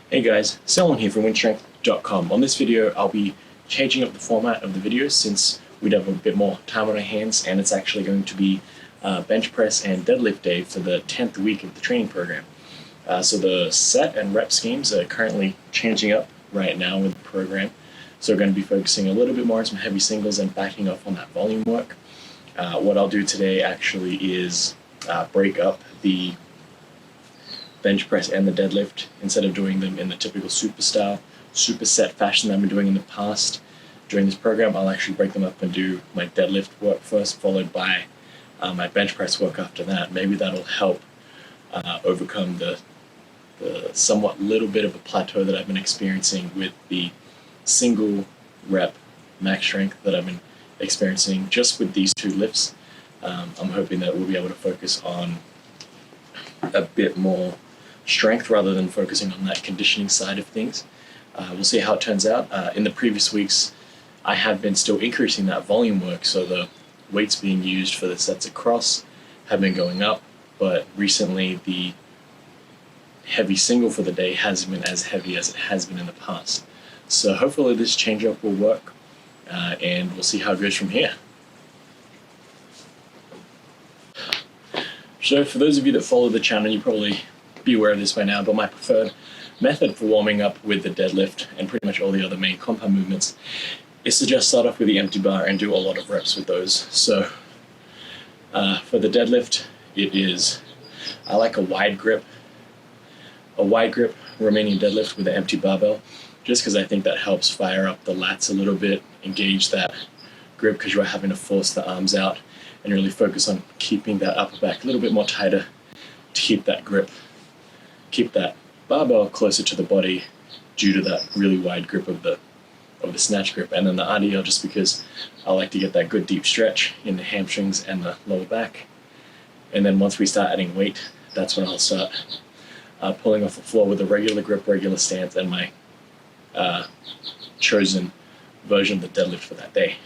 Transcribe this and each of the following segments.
Hey guys, Selwyn here from WynnStrength.com. On this video, I'll be changing up the format of the video since we'd have a bit more time on our hands, and it's actually going to be bench press and deadlift day for the 10th week of the training program. So the set and rep schemes are currently changing up right now with the program. So we're going to be focusing a little bit more on some heavy singles and backing off on that volume work. What I'll do today actually is break up the bench press and the deadlift instead of doing them in the typical superset fashion that I've been doing in the past. During this program, I'll actually break them up and do my deadlift work first, followed by my bench press work after that. Maybe that'll help overcome the somewhat little bit of a plateau that I've been experiencing with the single rep max strength that I've been experiencing just with these two lifts. I'm hoping that we'll be able to focus on a bit more strength rather than focusing on that conditioning side of things. We'll see how it turns out. In the previous weeks, I have been still increasing that volume work, so the weights being used for the sets across have been going up, but recently the heavy single for the day hasn't been as heavy as it has been in the past. So hopefully this change up will work, and we'll see how it goes from here. So for those of you that follow the channel, you probably be aware of this by now, but my preferred method for warming up with the deadlift and pretty much all the other main compound movements is to just start off with the empty bar and do a lot of reps with those. So for the deadlift, I like a wide grip remaining deadlift with an empty barbell, just because I think that helps fire up the lats a little bit, engage that grip because you're having to force the arms out and really focus on keeping that upper back a little bit more tighter to keep that grip, keep that barbell closer to the body due to that really wide grip of the snatch grip. And then the RDL, just because I like to get that good deep stretch in the hamstrings and the lower back. And then once we start adding weight, that's when I'll start pulling off the floor with a regular grip, regular stance, and my chosen version of the deadlift for that day.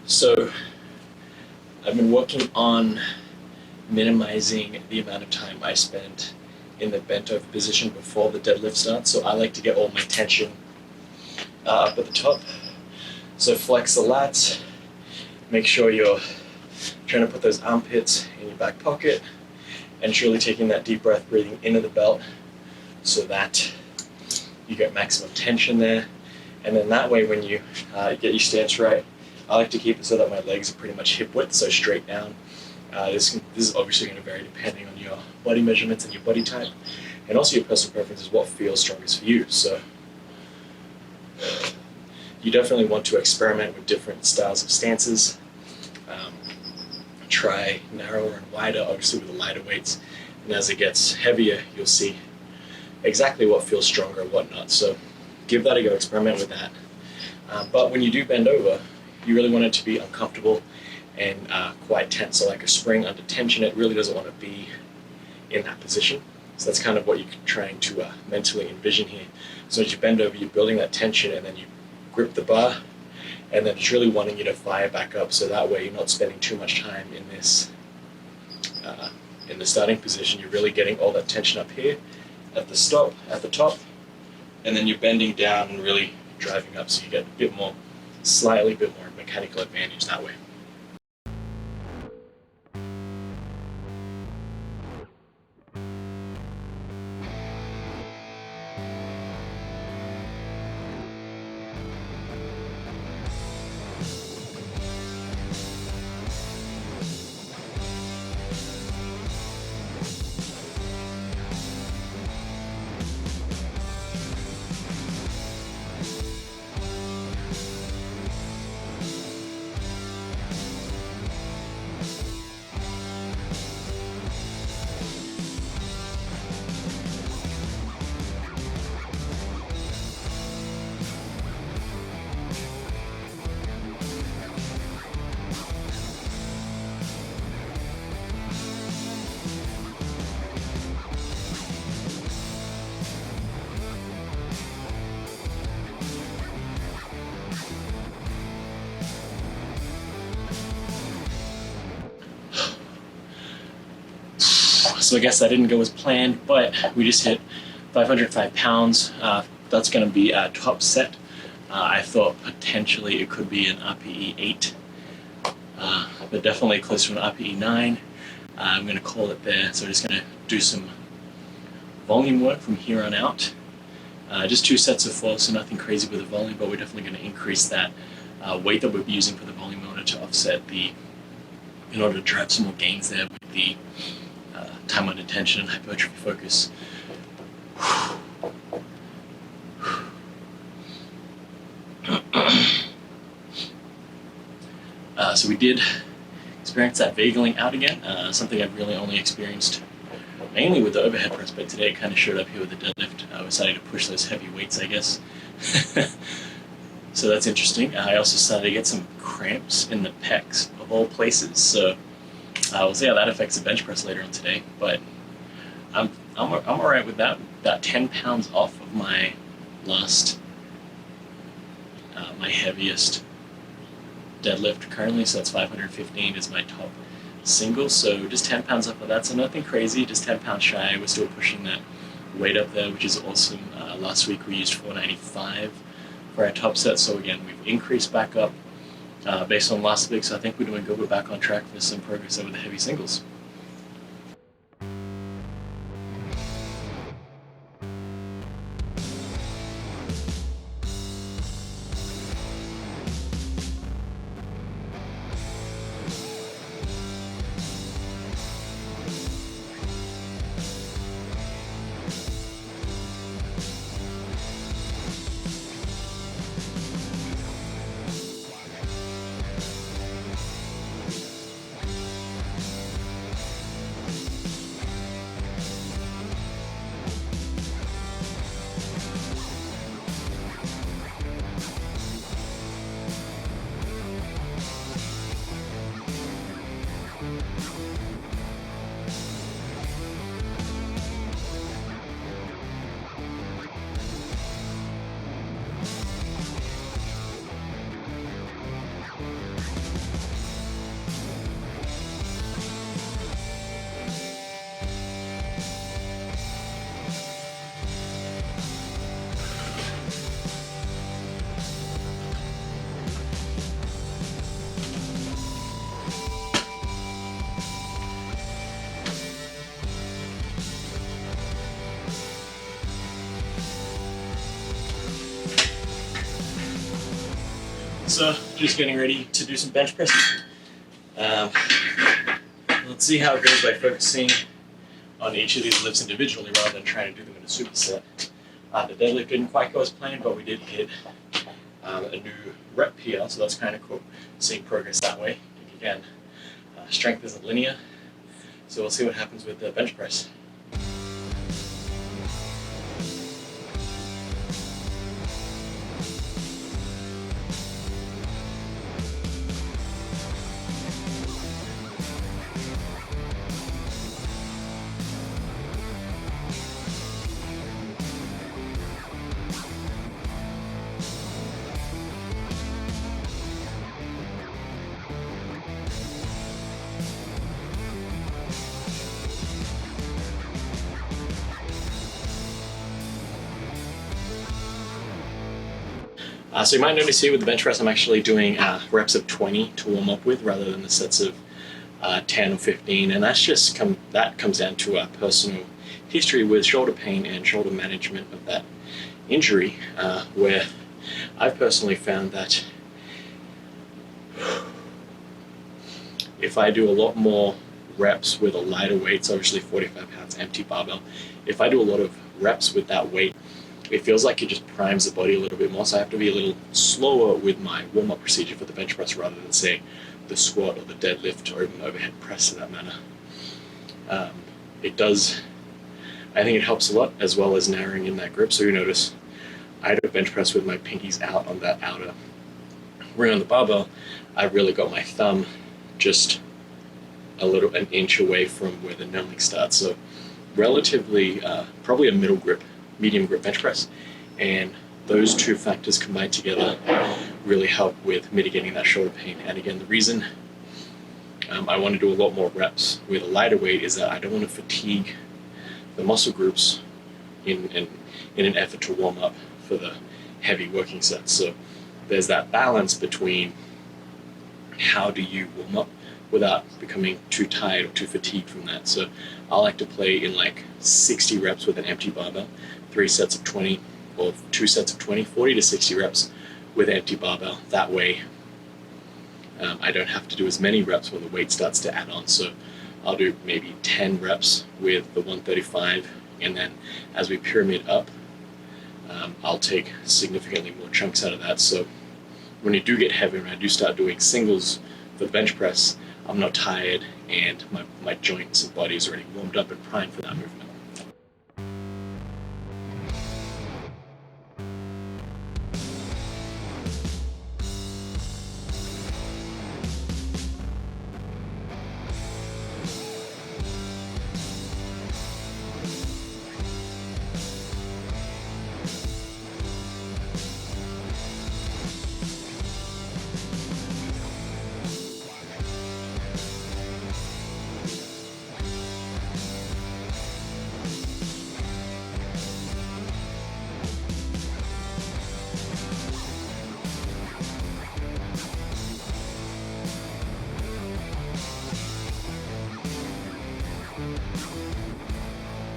So I've been working on minimizing the amount of time I spend in the bent over position before the deadlift starts. So I like to get all my tension up at the top. So flex the lats, make sure you're trying to put those armpits in your back pocket and truly taking that deep breath, breathing into the belt so that you get maximum tension there. And then that way when you get your stance right, I like to keep it so that my legs are pretty much hip width, so straight down. This is obviously going to vary depending on your body measurements and your body type, and also your personal preferences, what feels strongest for you. So you definitely want to experiment with different styles of stances. Try narrower and wider, obviously with the lighter weights, and as it gets heavier, you'll see exactly what feels stronger and what not. So give that a go, experiment with that. But when you do bend over, you really want it to be uncomfortable and quite tense. So like a spring under tension, it really doesn't want to be in that position. So that's kind of what you're trying to mentally envision here. So as you bend over, you're building that tension, and then you grip the bar, and then it's really wanting you to fire back up, so that way you're not spending too much time in this in the starting position. You're really getting all that tension up here at the top, and then you're bending down and really driving up, so you get slightly bit more mechanical advantage that way. So I guess that didn't go as planned, but we just hit 505 pounds. That's going to be a top set. I thought potentially it could be an RPE 8, but definitely close to an RPE 9. I'm going to call it there. So we're just going to do some volume work from here on out. Just 2 sets of 4, so nothing crazy with the volume, but we're definitely going to increase that weight that we'll be using for the volume in order to offset in order to drive some more gains there with the time under tension and hypertrophy focus. So we did experience that vageling out again, something I've really only experienced mainly with the overhead press, but today it kind of showed up here with the deadlift. I was starting to push those heavy weights, I guess. So that's interesting. I also started to get some cramps in the pecs, of all places. So we'll see how that affects the bench press later on today. But I'm all right with that. About 10 pounds off of my last, my heaviest deadlift currently. So that's 515 is my top single. So just 10 pounds off of that. So nothing crazy, just 10 pounds shy. We're still pushing that weight up there, which is awesome. Last week we used 495 for our top set. So again, we've increased back up based on last week. So I think we're doing good. We're back on track for some progress over the heavy singles. So just getting ready to do some bench presses. Let's see how it goes by focusing on each of these lifts individually rather than trying to do them in a superset. The deadlift didn't quite go as planned, but we did hit a new rep here, so that's kind of cool, seeing progress that way. Again, strength isn't linear, so we'll see what happens with the bench press. So you might notice here with the bench press, I'm actually doing reps of 20 to warm up with rather than the sets of 10 or 15, and that's just comes down to a personal history with shoulder pain and shoulder management of that injury, where I've personally found that if I do a lot more reps with a lighter weight, so obviously 45 pounds empty barbell, if I do a lot of reps with that weight, it feels like it just primes the body a little bit more, so I have to be a little slower with my warm-up procedure for the bench press rather than, say, the squat or the deadlift or even overhead press in that manner. It does, I think it helps a lot, as well as narrowing in that grip. So you notice I do a bench press with my pinkies out on that outer ring on the barbell. I really got my thumb just an inch away from where the numbing starts. So relatively, probably a medium grip bench press, and those two factors combined together really help with mitigating that shoulder pain. And again, the reason I want to do a lot more reps with a lighter weight is that I don't want to fatigue the muscle groups in an effort to warm up for the heavy working sets. So there's that balance between how do you warm up without becoming too tired or too fatigued from that. So I like to play in like 60 reps with an empty barbell, 3 sets of 20 or 2 sets of 20, 40 to 60 reps with an empty barbell. That way I don't have to do as many reps when the weight starts to add on. So I'll do maybe 10 reps with the 135, and then as we pyramid up, I'll take significantly more chunks out of that. So when you do get heavy, when I do start doing singles for the bench press, I'm not tired and my joints and body is already warmed up and primed for that movement.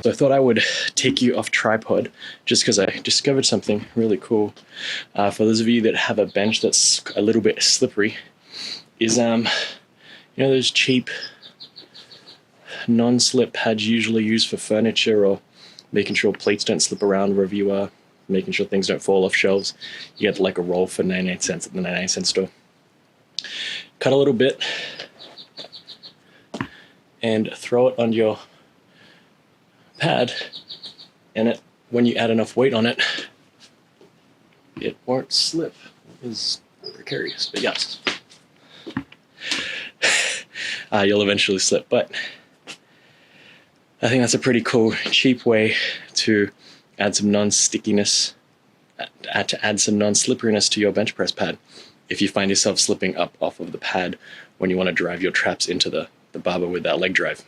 So I thought I would take you off tripod just because I discovered something really cool. For those of you that have a bench that's a little bit slippery, is you know those cheap non-slip pads usually used for furniture or making sure plates don't slip around wherever you are, making sure things don't fall off shelves. You get like a roll for 99 cents at the 99-cent store. Cut a little bit and throw it on your pad, and when you add enough weight on it, it won't slip. It is precarious, but yes. You'll eventually slip, but I think that's a pretty cool, cheap way to add some non-stickiness, to add some non-slipperiness to your bench press pad. If you find yourself slipping up off of the pad when you want to drive your traps into the barbell with that leg drive.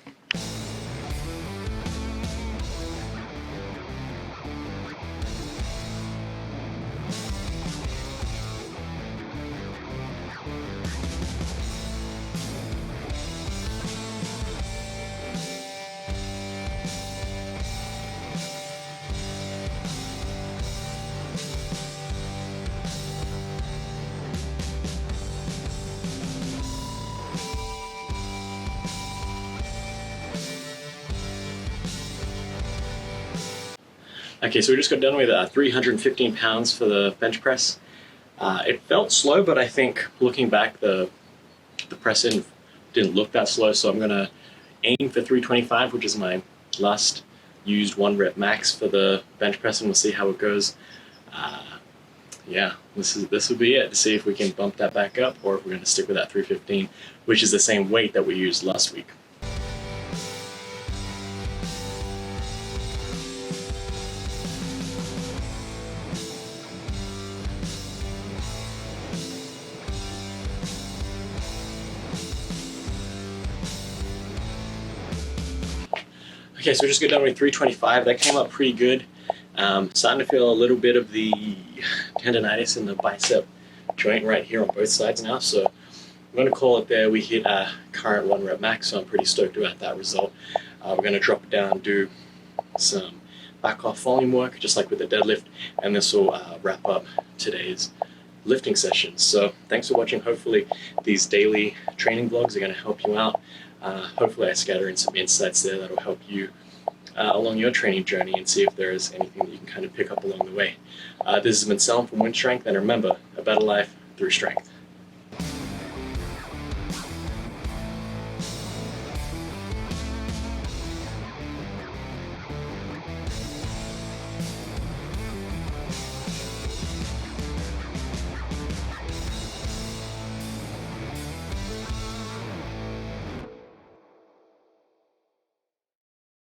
Okay, so we just got done with 315 pounds for the bench press. It felt slow, but I think looking back, the press in didn't look that slow, so I'm gonna aim for 325, which is my last used 1 rep max for the bench press, and we'll see how it goes. Yeah, this will be it, to see if we can bump that back up or if we're gonna stick with that 315, which is the same weight that we used last week. Okay, so we just got done with 325. That came up pretty good. Starting to feel a little bit of the tendonitis in the bicep joint right here on both sides now. So I'm going to call it there. We hit our current 1 rep max, so I'm pretty stoked about that result. We're going to drop it down, do some back off volume work, just like with the deadlift, and this will wrap up today's lifting session. So thanks for watching. Hopefully these daily training vlogs are going to help you out. Hopefully I scatter in some insights there that'll help you along your training journey and see if there is anything that you can kind of pick up along the way. This has been Selm from WynnStrength, and remember, a better life through strength.